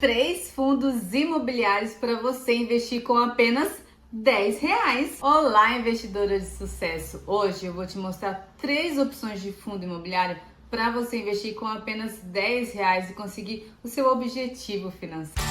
3 fundos imobiliários para você investir com apenas R$ 10. Olá, investidora de sucesso! Hoje eu vou te mostrar 3 opções de fundo imobiliário para você investir com apenas R$ 10 e conseguir o seu objetivo financeiro.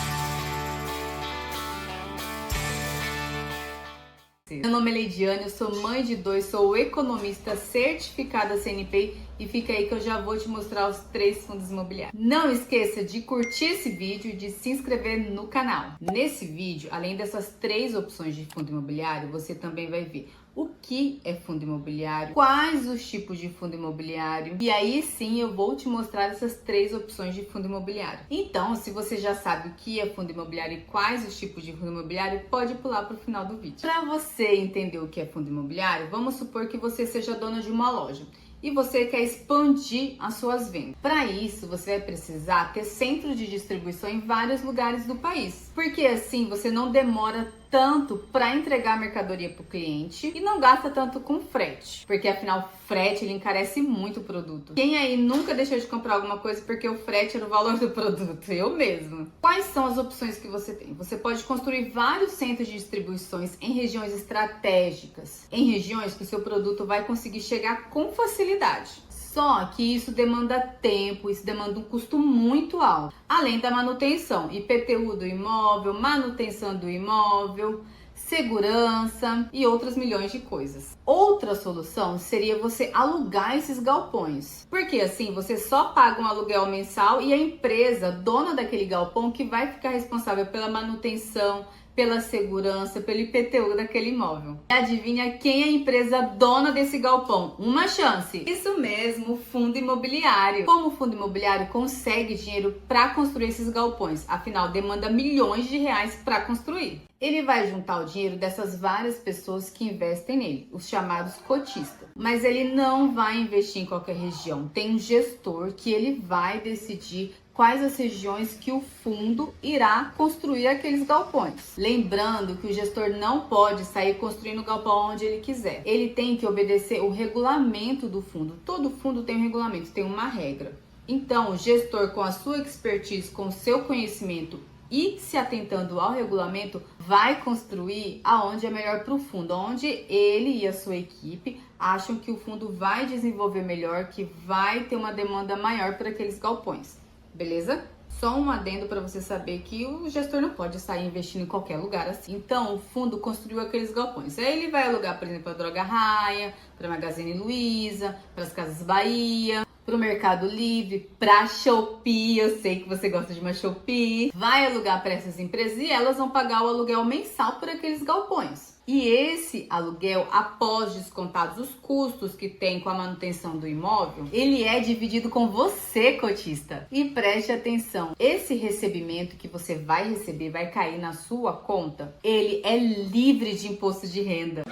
Meu nome é Leidiane, eu sou mãe de 2, sou economista certificada CNPq e fica aí que eu já vou te mostrar os 3 fundos imobiliários. Não esqueça de curtir esse vídeo e de se inscrever no canal. Nesse vídeo, além dessas 3 opções de fundo imobiliário, você também vai ver o que é fundo imobiliário, quais os tipos de fundo imobiliário e aí sim eu vou te mostrar essas 3 opções de fundo imobiliário. Então, se você já sabe o que é fundo imobiliário e quais os tipos de fundo imobiliário, pode pular para o final do vídeo. Para você entender o que é fundo imobiliário, vamos supor que você seja dona de uma loja e você quer expandir as suas vendas. Para isso, você vai precisar ter centro de distribuição em vários lugares do país, porque assim você não demora tanto para entregar a mercadoria para o cliente e não gasta tanto com frete, porque afinal frete ele encarece muito o produto. Quem aí nunca deixou de comprar alguma coisa porque o frete era o valor do produto? Eu mesma. Quais são as opções que você tem? Você pode construir vários centros de distribuições em regiões estratégicas, em regiões que o seu produto vai conseguir chegar com facilidade. Só que isso demanda tempo, isso demanda um custo muito alto. Além da manutenção, IPTU do imóvel, manutenção do imóvel, segurança e outras milhões de coisas. Outra solução seria você alugar esses galpões. Porque assim você só paga um aluguel mensal e a empresa, dona daquele galpão, que vai ficar responsável pela manutenção, pela segurança, pelo IPTU daquele imóvel. E adivinha quem é a empresa dona desse galpão? Uma chance! Isso mesmo, fundo imobiliário. Como o fundo imobiliário consegue dinheiro para construir esses galpões? Afinal, demanda milhões de reais para construir. Ele vai juntar o dinheiro dessas várias pessoas que investem nele, os chamados cotistas. Mas ele não vai investir em qualquer região. Tem um gestor que ele vai decidir quais as regiões que o fundo irá construir aqueles galpões. Lembrando que o gestor não pode sair construindo o galpão onde ele quiser. Ele tem que obedecer o regulamento do fundo. Todo fundo tem um regulamento, tem uma regra. Então, o gestor, com a sua expertise, com o seu conhecimento e se atentando ao regulamento, vai construir aonde é melhor para o fundo, onde ele e a sua equipe acham que o fundo vai desenvolver melhor, que vai ter uma demanda maior para aqueles galpões. Beleza? Só um adendo para você saber que o gestor não pode sair investindo em qualquer lugar assim. Então, o fundo construiu aqueles galpões. Aí ele vai alugar, por exemplo, a Droga Raia, para a Magazine Luiza, para as Casas Bahia, para o Mercado Livre, para a Shopee. Eu sei que você gosta de uma Shopee. Vai alugar para essas empresas e elas vão pagar o aluguel mensal por aqueles galpões. E esse aluguel, após descontados os custos que tem com a manutenção do imóvel, ele é dividido com você, cotista. E preste atenção, esse recebimento que você vai receber, vai cair na sua conta, ele é livre de imposto de renda.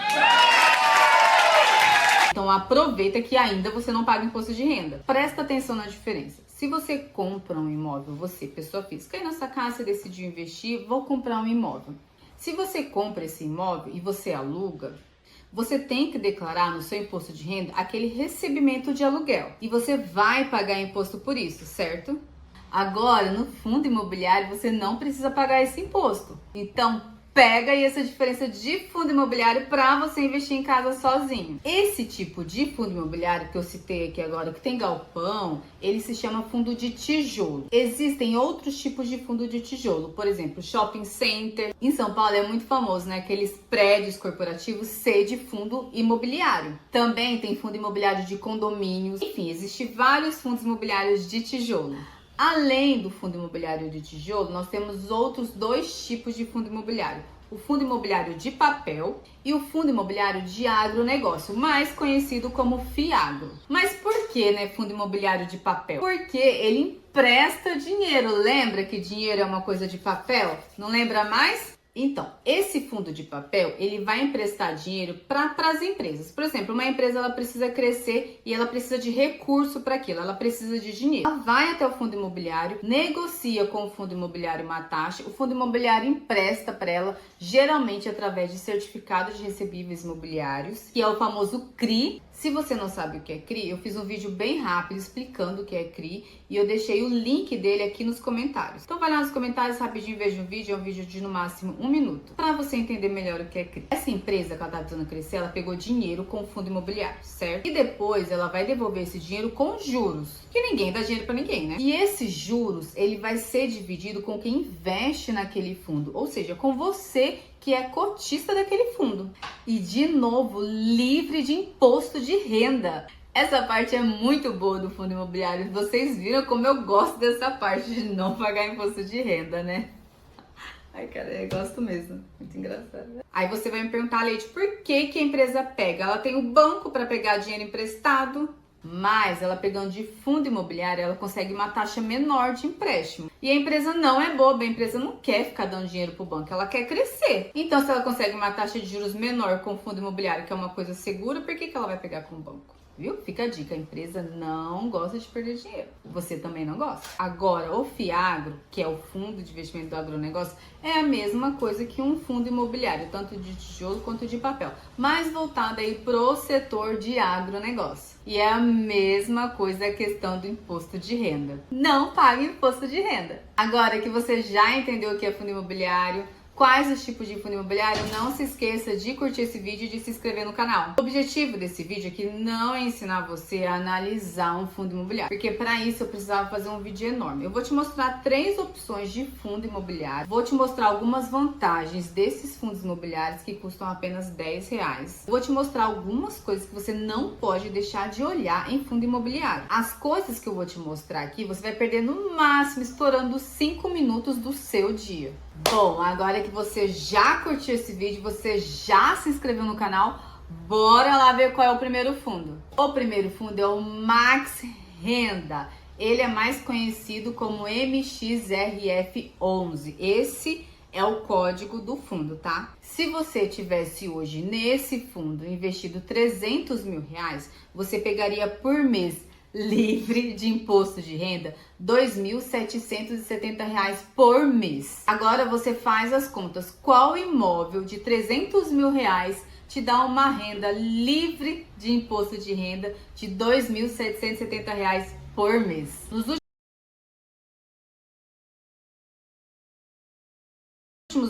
Então aproveita que ainda você não paga imposto de renda. Presta atenção na diferença. Se você compra um imóvel, você, pessoa física, aí na sua casa você decidiu investir, vou comprar um imóvel. Se você compra esse imóvel e você aluga, você tem que declarar no seu imposto de renda aquele recebimento de aluguel. E você vai pagar imposto por isso, certo? Agora, no fundo imobiliário, você não precisa pagar esse imposto. Então, pega aí essa diferença de fundo imobiliário para você investir em casa sozinho. Esse tipo de fundo imobiliário que eu citei aqui agora, que tem galpão, ele se chama fundo de tijolo. Existem outros tipos de fundo de tijolo, por exemplo, shopping center. Em São Paulo é muito famoso, né? Aqueles prédios corporativos de fundo imobiliário. Também tem fundo imobiliário de condomínios. Enfim, existem vários fundos imobiliários de tijolo. Além do fundo imobiliário de tijolo, nós temos outros 2 tipos de fundo imobiliário. O fundo imobiliário de papel e o fundo imobiliário de agronegócio, mais conhecido como FIAGRO. Mas por que, né, fundo imobiliário de papel? Porque ele empresta dinheiro. Lembra que dinheiro é uma coisa de papel? Não lembra mais? Então, esse fundo de papel, ele vai emprestar dinheiro para as empresas. Por exemplo, uma empresa ela precisa crescer e ela precisa de recurso para aquilo, ela precisa de dinheiro. Ela vai até o fundo imobiliário, negocia com o fundo imobiliário uma taxa, o fundo imobiliário empresta para ela, geralmente através de certificados de recebíveis imobiliários, que é o famoso CRI. Se você não sabe o que é CRI, eu fiz um vídeo bem rápido explicando o que é CRI e eu deixei o link dele aqui nos comentários. Então vai lá nos comentários rapidinho, veja o vídeo, é um vídeo de no máximo 1 minuto, para você entender melhor o que é CRI. Essa empresa que ela tá precisando crescer, ela pegou dinheiro com o fundo imobiliário, certo? E depois ela vai devolver esse dinheiro com juros, que ninguém dá dinheiro para ninguém, né? E esses juros, ele vai ser dividido com quem investe naquele fundo, ou seja, com você que é cotista daquele fundo. E de novo, livre de imposto de renda. Essa parte é muito boa do fundo imobiliário. Vocês viram como eu gosto dessa parte de não pagar imposto de renda, né? Ai, cara, eu gosto mesmo. Muito engraçado. Aí você vai me perguntar, Leite, por que que a empresa pega? Ela tem o banco para pegar dinheiro emprestado, mas ela pegando de fundo imobiliário, ela consegue uma taxa menor de empréstimo. E a empresa não é boba, a empresa não quer ficar dando dinheiro pro banco, ela quer crescer. Então, se ela consegue uma taxa de juros menor com o fundo imobiliário, que é uma coisa segura, por que que ela vai pegar com o banco? Viu? Fica a dica, a empresa não gosta de perder dinheiro. Você também não gosta. Agora, o FIAGRO, que é o Fundo de Investimento do Agronegócio, é a mesma coisa que um fundo imobiliário, tanto de tijolo quanto de papel, mais voltado aí pro setor de agronegócio. E é a mesma coisa a questão do imposto de renda. Não pague imposto de renda. Agora que você já entendeu o que é fundo imobiliário, quais os tipos de fundo imobiliário, não se esqueça de curtir esse vídeo e de se inscrever no canal. O objetivo desse vídeo aqui não é ensinar você a analisar um fundo imobiliário, porque para isso eu precisava fazer um vídeo enorme. Eu vou te mostrar 3 opções de fundo imobiliário, vou te mostrar algumas vantagens desses fundos imobiliários que custam apenas R$10. Vou te mostrar algumas coisas que você não pode deixar de olhar em fundo imobiliário. As coisas que eu vou te mostrar aqui, você vai perder no máximo estourando 5 minutos do seu dia. Bom, agora que você já curtiu esse vídeo, você já se inscreveu no canal, bora lá ver qual é o primeiro fundo. O primeiro fundo é o Max Renda. Ele é mais conhecido como MXRF11. Esse é o código do fundo, tá? Se você tivesse hoje nesse fundo investido R$300 mil, você pegaria por mês livre de imposto de renda R$2.770 por mês. Agora você faz as contas. Qual imóvel de R$300 mil te dá uma renda livre de imposto de renda de R$2.770 por mês? Nos últimos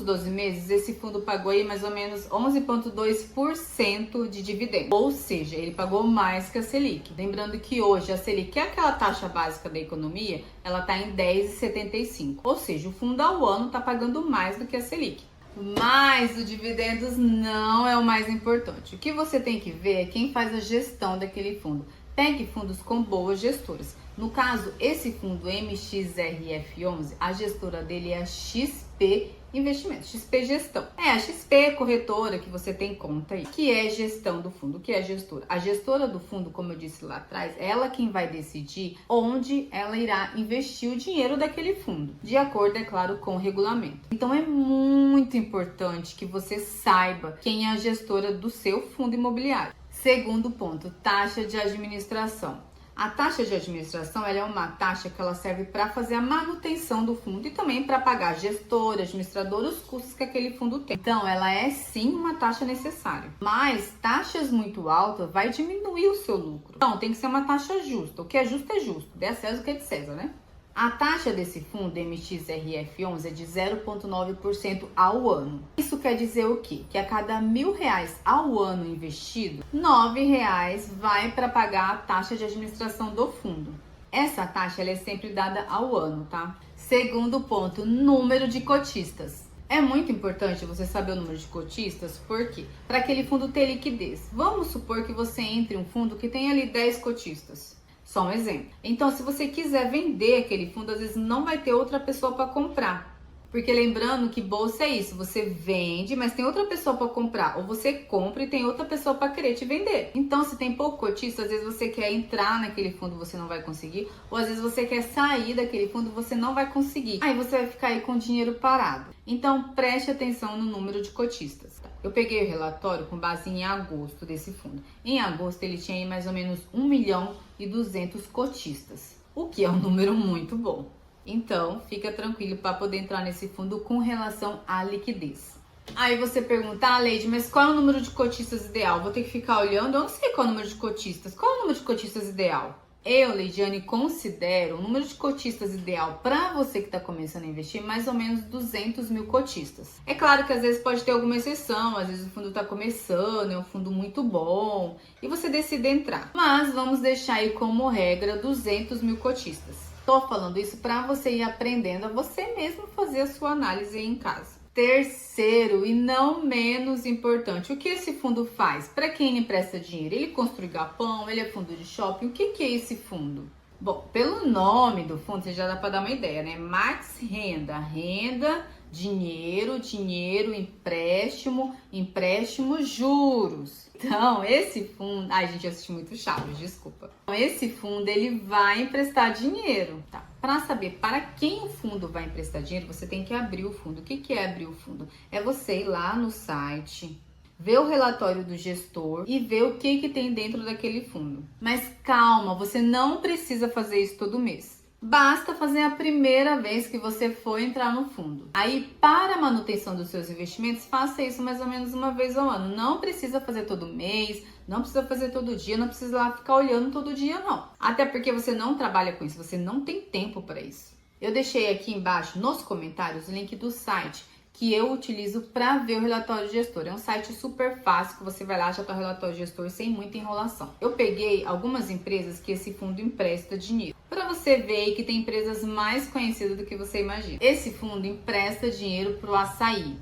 12 meses, esse fundo pagou aí mais ou menos 11,2% de dividendo. Ou seja, ele pagou mais que a Selic. Lembrando que hoje a Selic, que é aquela taxa básica da economia, ela está em 10,75. Ou seja, o fundo ao ano está pagando mais do que a Selic. Mas o dividendos não é o mais importante. O que você tem que ver é quem faz a gestão daquele fundo. Pegue fundos com boas gestoras. No caso, esse fundo MXRF11, a gestora dele é a XP Investimentos, XP Gestão. É a XP corretora que você tem conta aí, que é gestão do fundo, que é a gestora. A gestora do fundo, como eu disse lá atrás, ela quem vai decidir onde ela irá investir o dinheiro daquele fundo, de acordo, é claro, com o regulamento. Então é muito importante que você saiba quem é a gestora do seu fundo imobiliário. Segundo ponto, taxa de administração. A taxa de administração ela é uma taxa que ela serve para fazer a manutenção do fundo e também para pagar gestor, administrador, os custos que aquele fundo tem. Então, ela é sim uma taxa necessária. Mas taxas muito altas vai diminuir o seu lucro. Então, tem que ser uma taxa justa. O que é justo, dê a César o que é de César, né? A taxa desse fundo MXRF11 é de 0,9% ao ano. Isso quer dizer o quê? Que a cada R$1.000 ao ano investido, R$9 vai para pagar a taxa de administração do fundo. Essa taxa ela é sempre dada ao ano, tá? Segundo ponto, número de cotistas. É muito importante você saber o número de cotistas, por quê? Para aquele fundo ter liquidez. Vamos supor que você entre em um fundo que tem ali 10 cotistas. Só um exemplo. Então, se você quiser vender aquele fundo, às vezes não vai ter outra pessoa para comprar. Porque lembrando que bolsa é isso, você vende, mas tem outra pessoa para comprar. Ou você compra e tem outra pessoa para querer te vender. Então, se tem pouco cotista, às vezes você quer entrar naquele fundo, você não vai conseguir. Ou às vezes você quer sair daquele fundo, você não vai conseguir. Aí você vai ficar aí com o dinheiro parado. Então, preste atenção no número de cotistas. Eu peguei o relatório com base em agosto desse fundo. Em agosto, ele tinha aí mais ou menos 1.200.000 cotistas, o que é um número muito bom. Então, fica tranquilo para poder entrar nesse fundo com relação à liquidez. Aí você pergunta, ah, Leide, mas qual é o número de cotistas ideal? Vou ter que ficar olhando, eu não sei qual é o número de cotistas. Qual é o número de cotistas ideal? Eu, Leidiane, considero o número de cotistas ideal para você que está começando a investir mais ou menos 200 mil cotistas. É claro que às vezes pode ter alguma exceção, às vezes o fundo está começando, é um fundo muito bom e você decide entrar. Mas vamos deixar aí como regra 200 mil cotistas. Tô falando isso para você ir aprendendo a você mesmo fazer a sua análise aí em casa. Terceiro e não menos importante, o que esse fundo faz? Para quem ele empresta dinheiro? Ele constrói galpão, ele é fundo de shopping, o que é esse fundo? Bom, pelo nome do fundo, você já dá para dar uma ideia, né? Max Renda, renda, dinheiro, dinheiro, empréstimo, empréstimo, juros. Então, esse fundo... Ai, gente, eu assisti muito Chaves, desculpa. Esse fundo, ele vai emprestar dinheiro, tá? Para saber para quem o fundo vai emprestar dinheiro, você tem que abrir o fundo. O que é abrir o fundo? É você ir lá no site, ver o relatório do gestor e ver o que tem dentro daquele fundo. Mas calma, você não precisa fazer isso todo mês. Basta fazer a primeira vez que você for entrar no fundo. Aí, para a manutenção dos seus investimentos, faça isso mais ou menos uma vez ao ano. Não precisa fazer todo mês, não precisa fazer todo dia, não precisa lá ficar olhando todo dia, não. Até porque você não trabalha com isso, você não tem tempo para isso. Eu deixei aqui embaixo, nos comentários, o link do site que eu utilizo para ver o relatório gestor. É um site super fácil, que você vai lá, já tá o relatório gestor sem muita enrolação. Eu peguei algumas empresas que esse fundo empresta dinheiro, para você ver que tem empresas mais conhecidas do que você imagina. Esse fundo empresta dinheiro pro Açaí.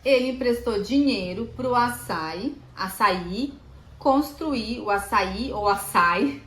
Ele emprestou dinheiro pro Açaí construir o açaí ou açaí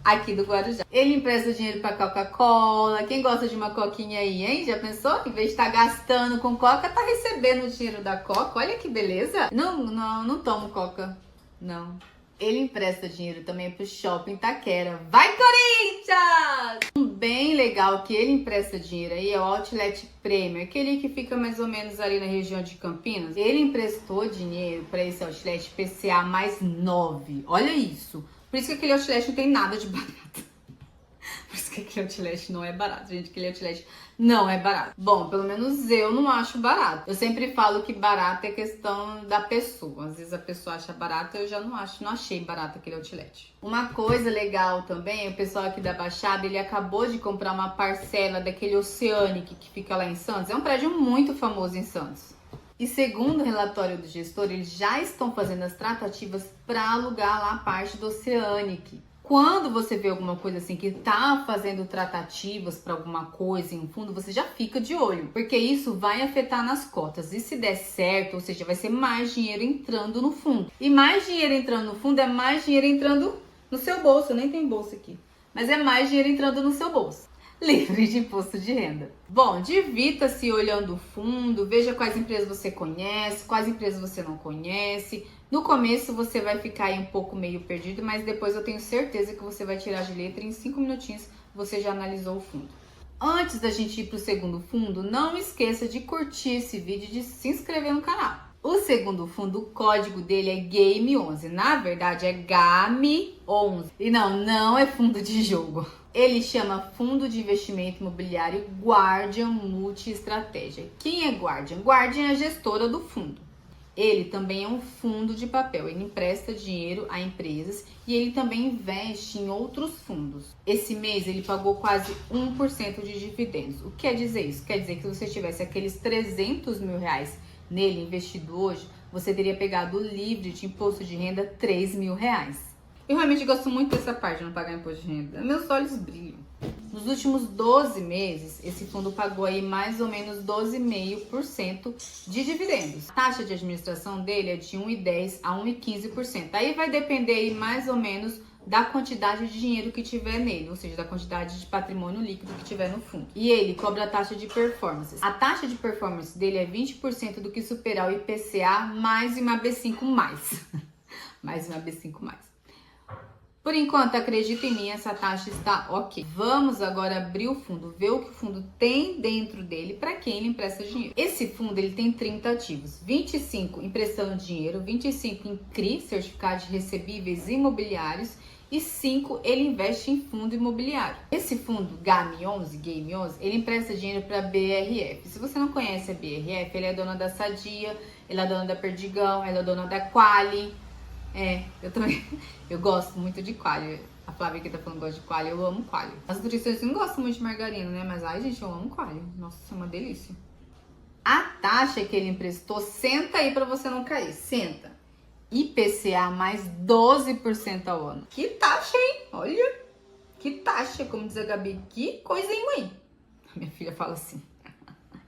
aqui do Guarujá. Ele empresta dinheiro para Coca-Cola. Quem gosta de uma coquinha aí, hein? Já pensou? Em vez de estar gastando com coca, tá recebendo o dinheiro da coca. Olha que beleza. Não tomo coca, não. Ele empresta dinheiro também pro Shopping Itaquera. Vai, Corinthians! Um bem legal que ele empresta dinheiro aí é o Outlet Premium, aquele que fica mais ou menos ali na região de Campinas. Ele emprestou dinheiro para esse Outlet PCA mais 9. Olha isso! Por isso que aquele Outlet não tem nada de barato. Por isso que aquele Outlet não é barato, gente. Aquele Outlet não é barato. Bom, pelo menos eu não acho barato. Eu sempre falo que barato é questão da pessoa. Às vezes a pessoa acha barato, eu já não achei barato aquele Outlet. Uma coisa legal também, o pessoal aqui da Baixada, ele acabou de comprar uma parcela daquele Oceanic que fica lá em Santos. É um prédio muito famoso em Santos. E segundo o relatório do gestor, eles já estão fazendo as tratativas para alugar lá a parte do Oceanic. Quando você vê alguma coisa assim que tá fazendo tratativas para alguma coisa em um fundo, você já fica de olho, porque isso vai afetar nas cotas. E se der certo, ou seja, vai ser mais dinheiro entrando no fundo. E mais dinheiro entrando no fundo é mais dinheiro entrando no seu bolso. Nem tem bolsa aqui, mas é mais dinheiro entrando no seu bolso. Livre de imposto de renda. Bom, divirta-se olhando o fundo, veja quais empresas você conhece, quais empresas você não conhece. No começo você vai ficar aí um pouco meio perdido, mas depois eu tenho certeza que você vai tirar de letra e em 5 minutinhos você já analisou o fundo. Antes da gente ir para o segundo fundo, não esqueça de curtir esse vídeo e de se inscrever no canal. O segundo fundo, o código dele é GAME11. Na verdade é GAME11. E não é fundo de jogo. Ele chama Fundo de Investimento Imobiliário Guardian Multi-Estratégia. Quem é Guardian? Guardian é a gestora do fundo. Ele também é um fundo de papel. Ele empresta dinheiro a empresas e ele também investe em outros fundos. Esse mês ele pagou quase 1% de dividendos. O que quer dizer isso? Quer dizer que se você tivesse aqueles 300 mil reais nele investido hoje, você teria pegado livre de imposto de renda 3 mil reais. Eu realmente gosto muito dessa parte de não pagar imposto de renda. Meus olhos brilham. Nos últimos 12 meses, esse fundo pagou aí mais ou menos 12,5% de dividendos. A taxa de administração dele é de 1,10% a 1,15%. Aí vai depender aí mais ou menos da quantidade de dinheiro que tiver nele, ou seja, da quantidade de patrimônio líquido que tiver no fundo. E ele cobra a taxa de performance. A taxa de performance dele é 20% do que superar o IPCA mais uma B5+. Mais uma B5+. Por enquanto, acredita em mim, essa taxa está ok. Vamos agora abrir o fundo, ver o que o fundo tem dentro dele para quem ele empresta dinheiro. Esse fundo ele tem 30 ativos, 25 emprestando dinheiro, 25 em CRI, certificados de recebíveis imobiliários, E 5, ele investe em fundo imobiliário. Esse fundo Game11, ele empresta dinheiro para a BRF. Se você não conhece a BRF, ele é dona da Sadia, ele é dona da Perdigão, ele é dona da Quali. Eu também, eu gosto muito de Quali. A Flávia aqui tá falando que gosta de Quali, eu amo Quali. As nutricionistas não gostam muito de margarina, né? Mas, ai, gente, eu amo Quali. Nossa, é uma delícia. A taxa que ele emprestou, senta aí pra você não cair, senta. IPCA mais 12% ao ano. Que taxa, hein? Olha, que taxa, como diz a Gabi. Que coisa, hein, mãe? A minha filha fala assim.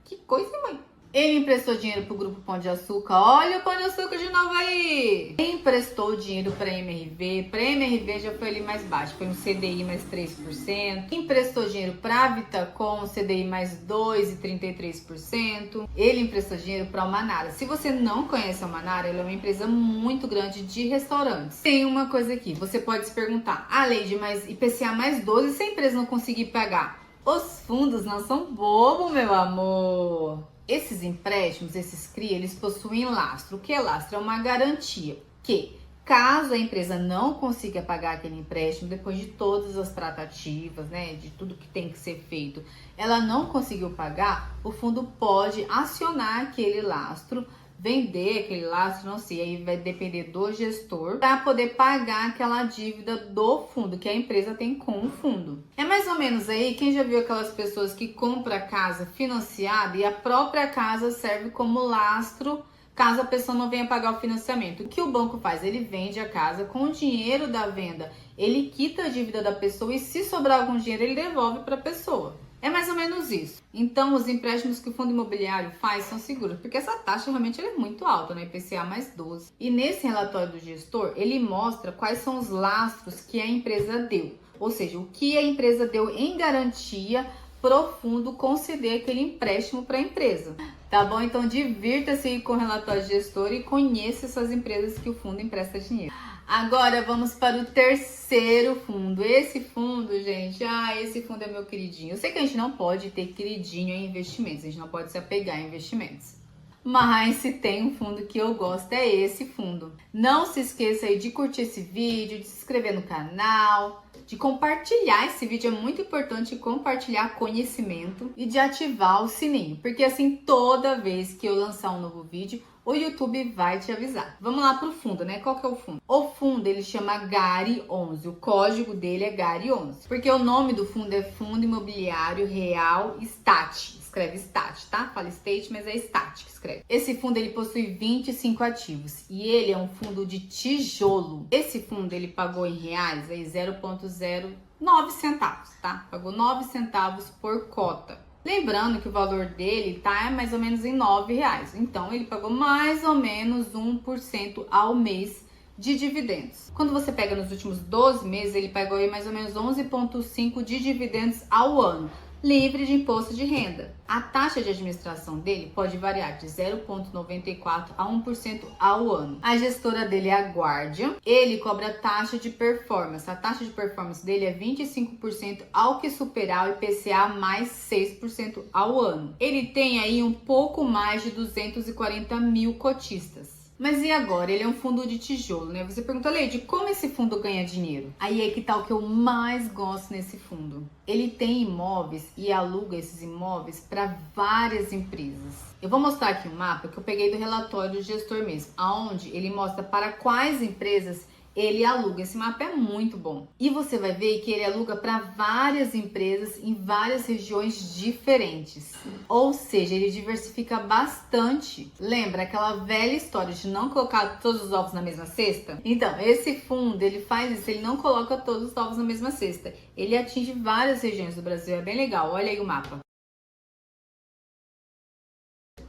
Que coisa, hein, mãe? Ele emprestou dinheiro pro Grupo Pão de Açúcar. Olha o Pão de Açúcar de novo aí. Ele emprestou dinheiro pra MRV. Pra MRV já foi ali mais baixo. Foi um CDI mais 3%. Emprestou dinheiro pra Vitacom, CDI mais 2,33%. Ele emprestou dinheiro pra Almanara. Se você não conhece a Almanara, ela é uma empresa muito grande de restaurantes. Tem uma coisa aqui. Você pode se perguntar. Leide, mas IPCA mais 12 se a empresa não conseguir pagar? Os fundos não são bobo, meu amor. Esses empréstimos, esses CRI, eles possuem lastro. O que é lastro? É uma garantia que, caso a empresa não consiga pagar aquele empréstimo, depois de todas as tratativas, né, de tudo que tem que ser feito, ela não conseguiu pagar, o fundo pode acionar aquele lastro, vender aquele lastro, não sei, aí vai depender do gestor, para poder pagar aquela dívida do fundo, que a empresa tem com o fundo. É mais ou menos aí, quem já viu aquelas pessoas que compram a casa financiada e a própria casa serve como lastro, caso a pessoa não venha pagar o financiamento. O que o banco faz? Ele vende a casa com o dinheiro da venda, ele quita a dívida da pessoa e se sobrar algum dinheiro, ele devolve para a pessoa. É mais ou menos isso. Então, os empréstimos que o fundo imobiliário faz são seguros, porque essa taxa realmente é muito alta, né? IPCA mais 12. E nesse relatório do gestor, ele mostra quais são os lastros que a empresa deu. Ou seja, o que a empresa deu em garantia pro fundo conceder aquele empréstimo para a empresa. Tá bom? Então, divirta-se com o relatório do gestor e conheça essas empresas que o fundo empresta dinheiro. Agora vamos para o terceiro fundo. Esse fundo, gente, esse fundo é meu queridinho. Eu sei que a gente não pode ter queridinho em investimentos, a gente não pode se apegar a investimentos. Mas se tem um fundo que eu gosto, é esse fundo. Não se esqueça aí de curtir esse vídeo, de se inscrever no canal, de compartilhar esse vídeo. É muito importante compartilhar conhecimento e de ativar o sininho, porque assim toda vez que eu lançar um novo vídeo, o YouTube vai te avisar. Vamos lá pro fundo, né? Qual que é o fundo? O fundo, ele chama GARI11. O código dele é GARI11. Porque o nome do fundo é Fundo Imobiliário Real Estate. Escreve Estate, tá? Fala Estate, mas é Estate que escreve. Esse fundo, ele possui 25 ativos. E ele é um fundo de tijolo. Esse fundo, ele pagou em reais aí 0,09 centavos, tá? Pagou 9 centavos por cota. Lembrando que o valor dele tá mais ou menos em R$9. Então, ele pagou mais ou menos 1% ao mês de dividendos. Quando você pega nos últimos 12 meses, ele pagou aí mais ou menos 11,5% de dividendos ao ano, livre de imposto de renda. A taxa de administração dele pode variar de 0,94% a 1% ao ano. A gestora dele é a Guardian. Ele cobra taxa de performance. A taxa de performance dele é 25% ao que superar o IPCA mais 6% ao ano. Ele tem aí um pouco mais de 240 mil cotistas. Mas e agora? Ele é um fundo de tijolo, né? Você pergunta, Leide, como esse fundo ganha dinheiro? Aí é que tá o que eu mais gosto nesse fundo. Ele tem imóveis e aluga esses imóveis para várias empresas. Eu vou mostrar aqui um mapa que eu peguei do relatório do gestor mesmo, aonde ele mostra para quais empresas ele aluga. Esse mapa é muito bom. E você vai ver que ele aluga para várias empresas em várias regiões diferentes. Ou seja, ele diversifica bastante. Lembra aquela velha história de não colocar todos os ovos na mesma cesta? Então, esse fundo, ele faz isso, ele não coloca todos os ovos na mesma cesta. Ele atinge várias regiões do Brasil, é bem legal. Olha aí o mapa.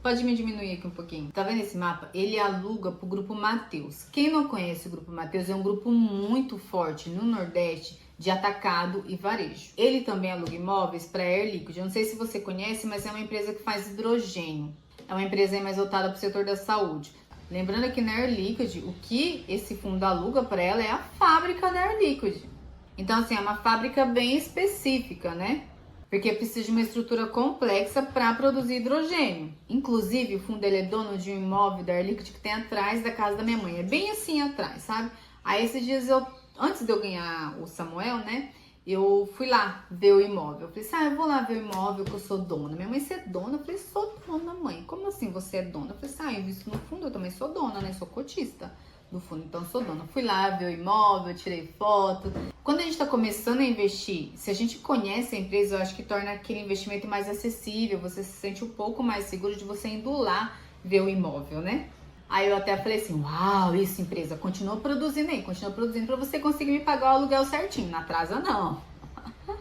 Pode me diminuir aqui um pouquinho. Tá vendo esse mapa? Ele aluga pro Grupo Mateus. Quem não conhece o Grupo Mateus, é um grupo muito forte no Nordeste de atacado e varejo. Ele também aluga imóveis para Air Liquide. Eu não sei se você conhece, mas é uma empresa que faz hidrogênio. É uma empresa mais voltada para o setor da saúde. Lembrando que na Air Liquide, o que esse fundo aluga para ela é a fábrica da Air Liquide. Então, assim, é uma fábrica bem específica, né? Porque precisa de uma estrutura complexa para produzir hidrogênio. Inclusive, o fundo ele é dono de um imóvel da Air Liquide que tem atrás da casa da minha mãe. É bem assim atrás, sabe? Aí esses dias eu Antes de eu ganhar o Samuel, né? Eu fui lá ver o imóvel. Eu falei assim, eu vou lá ver o imóvel que eu sou dona. Minha mãe, você é dona? Eu falei, sou dona, mãe. Como assim você é dona? Eu falei, eu invisto no fundo, eu também sou dona, né? Sou cotista do fundo, então sou dona. Fui lá ver o imóvel, tirei foto. Quando a gente tá começando a investir, se a gente conhece a empresa, eu acho que torna aquele investimento mais acessível. Você se sente um pouco mais seguro de você indo lá ver o imóvel, né? Aí eu até falei assim, uau, isso empresa, continua produzindo aí, continua produzindo pra você conseguir me pagar o aluguel certinho, não atrasa não.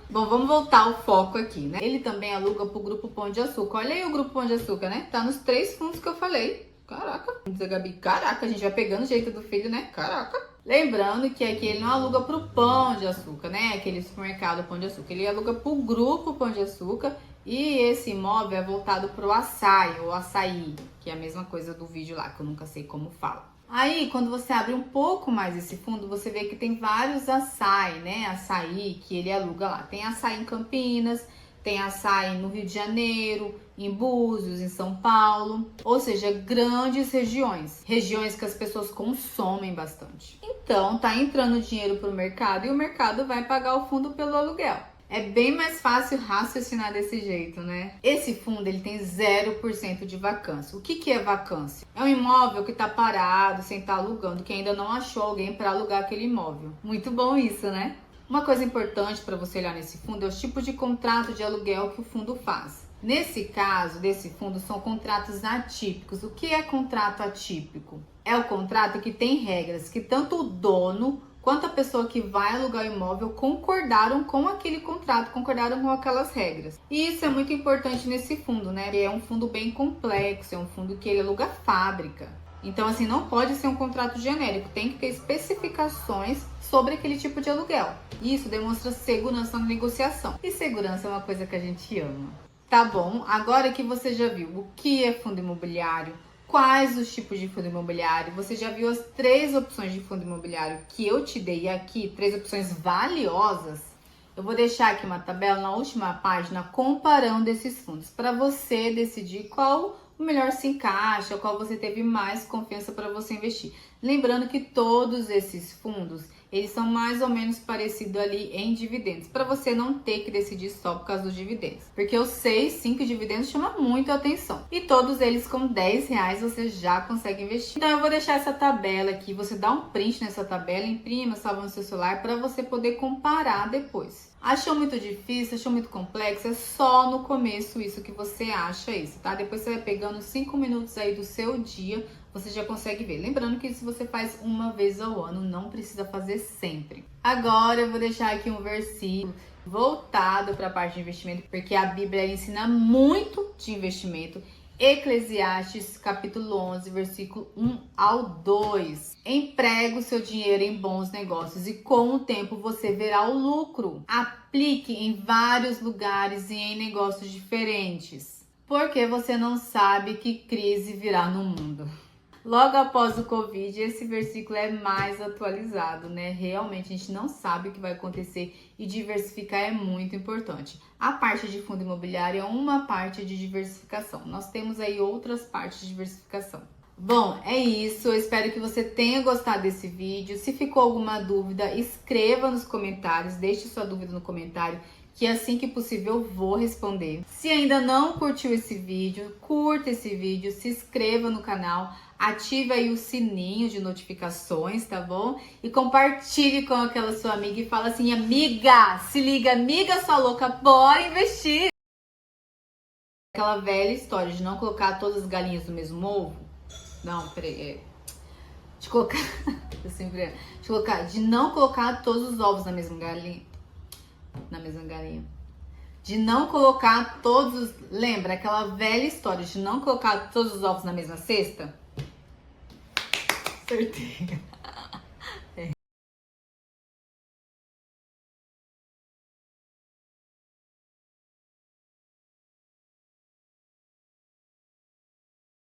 Bom, vamos voltar ao foco aqui, né? Ele também aluga pro Grupo Pão de Açúcar. Olha aí o Grupo Pão de Açúcar, né? Tá nos 3 fundos que eu falei. Caraca, diz a Gabi, caraca, a gente vai pegando o jeito do filho, né? Caraca. Lembrando que aqui ele não aluga pro Pão de Açúcar, né? Aquele supermercado Pão de Açúcar. Ele aluga pro Grupo Pão de Açúcar. E esse imóvel é voltado pro açaí, ou açaí, que é a mesma coisa do vídeo lá, que eu nunca sei como fala. Aí, quando você abre um pouco mais esse fundo, você vê que tem vários açaí, né? Açaí que ele aluga lá. Tem açaí em Campinas, tem açaí no Rio de Janeiro, em Búzios, em São Paulo. Ou seja, grandes regiões. Regiões que as pessoas consomem bastante. Então, tá entrando dinheiro pro mercado e o mercado vai pagar o fundo pelo aluguel. É bem mais fácil raciocinar desse jeito, né? Esse fundo, ele tem 0% de vacância. O que é vacância? É um imóvel que tá parado, sem estar alugando, que ainda não achou alguém para alugar aquele imóvel. Muito bom isso, né? Uma coisa importante para você olhar nesse fundo é o tipo de contrato de aluguel que o fundo faz. Nesse caso, desse fundo, são contratos atípicos. O que é contrato atípico? É o contrato que tem regras que tanto o dono quanto a pessoa que vai alugar o imóvel concordaram com aquele contrato, concordaram com aquelas regras. E isso é muito importante nesse fundo, né? É um fundo bem complexo, é um fundo que ele aluga fábrica. Então, assim, não pode ser um contrato genérico, tem que ter especificações sobre aquele tipo de aluguel. Isso demonstra segurança na negociação. E segurança é uma coisa que a gente ama. Tá bom, agora que você já viu o que é fundo imobiliário, quais os tipos de fundo imobiliário, você já viu as 3 opções de fundo imobiliário que eu te dei aqui, 3 opções valiosas. Eu vou deixar aqui uma tabela na última página comparando esses fundos, para você decidir qual o melhor se encaixa, qual você teve mais confiança para você investir. Lembrando que todos esses fundos, eles são mais ou menos parecidos ali em dividendos, para você não ter que decidir só por causa dos dividendos. Porque os 6, 5 dividendos chama muito a atenção. E todos eles com R$10 você já consegue investir. Então eu vou deixar essa tabela aqui, você dá um print nessa tabela, imprima, salva no seu celular para você poder comparar depois. Achou muito difícil, achou muito complexo? É só no começo isso que você acha isso, tá? Depois você vai pegando 5 minutos aí do seu dia, você já consegue ver. Lembrando que isso você faz uma vez ao ano, não precisa fazer sempre. Agora eu vou deixar aqui um versículo voltado para a parte de investimento, porque a Bíblia ensina muito de investimento. Eclesiastes, capítulo 11, versículo 1 ao 2. Emprega o seu dinheiro em bons negócios e com o tempo você verá o lucro. Aplique em vários lugares e em negócios diferentes, porque você não sabe que crise virá no mundo. Logo após o Covid, esse versículo é mais atualizado, né? Realmente a gente não sabe o que vai acontecer e diversificar é muito importante. A parte de fundo imobiliário é uma parte de diversificação. Nós temos aí outras partes de diversificação. Bom, é isso. Eu espero que você tenha gostado desse vídeo. Se ficou alguma dúvida, escreva nos comentários, deixe sua dúvida no comentário, que assim que possível eu vou responder. Se ainda não curtiu esse vídeo, curta esse vídeo, se inscreva no canal, ative aí o sininho de notificações, tá bom? E compartilhe com aquela sua amiga e fala assim, amiga, se liga, amiga sua louca, bora investir! Aquela velha história de não colocar todas as galinhas no mesmo ovo. Não, peraí, de não colocar todos os ovos na mesma galinha. De não colocar todos os... Lembra aquela velha história de não colocar todos os ovos na mesma cesta? Acertei.